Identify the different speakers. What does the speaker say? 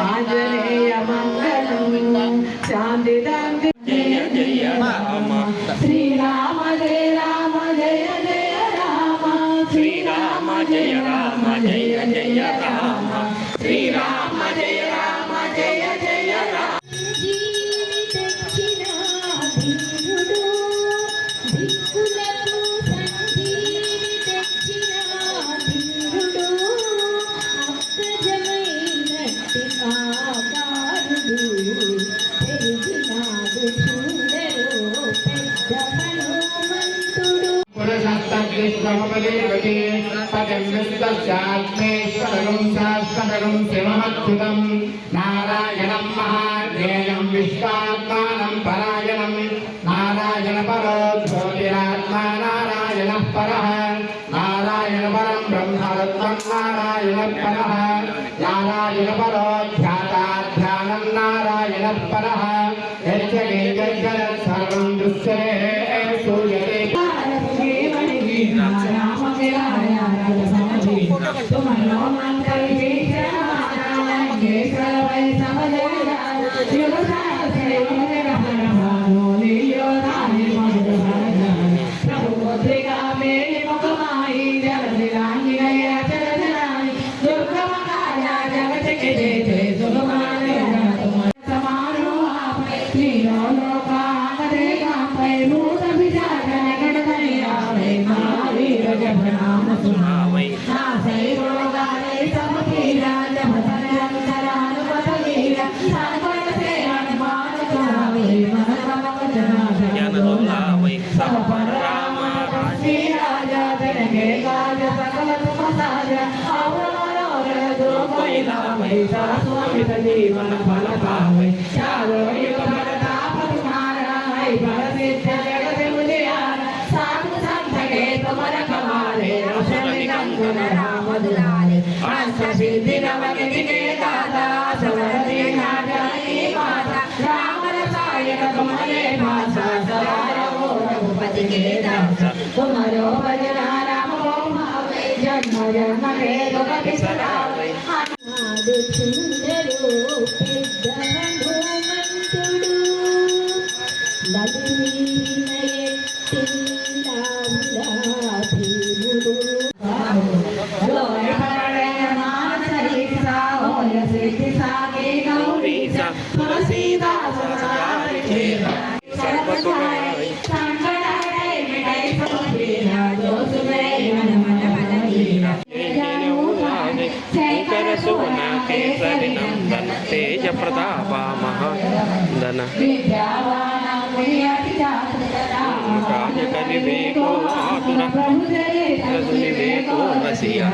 Speaker 1: ఆంజనేయ మంగళం శాంతి జయ జయ రామ శ్రీరామ జయ రామ జయ జయ రామ శ్రీరామ జయ రామ జయ జయ రామ శ్రీరామ జయ రామ జయ జయ రామ శివమచ్యుతం నారాయణం మహాజ్ఞేయం విశ్వాత్మానం పరాయణం నారాయణ పరో జ్యోతిరాత్మా నారాయణ పరః నారాయణ పరం బ్రహ్మరత్నం నారాయణ పరః నారాయణ పరో ధ్యాతాధ్యానం నారాయణ పరః సర్వం దృశ్యతే సూర్యతే जीवन फल पावे चारो युग भरता पथमाराय परसिद्ध जगत मुझियार साधु संत के तुमर कमाले रोशन कंगन राम दुलारे अष्ट सिद्धि नवनिधि के दाता सवर दीना जाई माता राम रसायन तुम्हारे भाषा सवार हो रघुपति के दास तुम्हारो भजना राम को भावे जन्म जन्म के दुख बिसरावे సుందరు పెద్ద హనుమంతుడు లలితీనయెట్టిలాభుడు సాగే గౌరీ తులసీదాస
Speaker 2: सोना केसरी नंदन तेज प्रताप महादन कार्य कलिबेको आतुर रसिया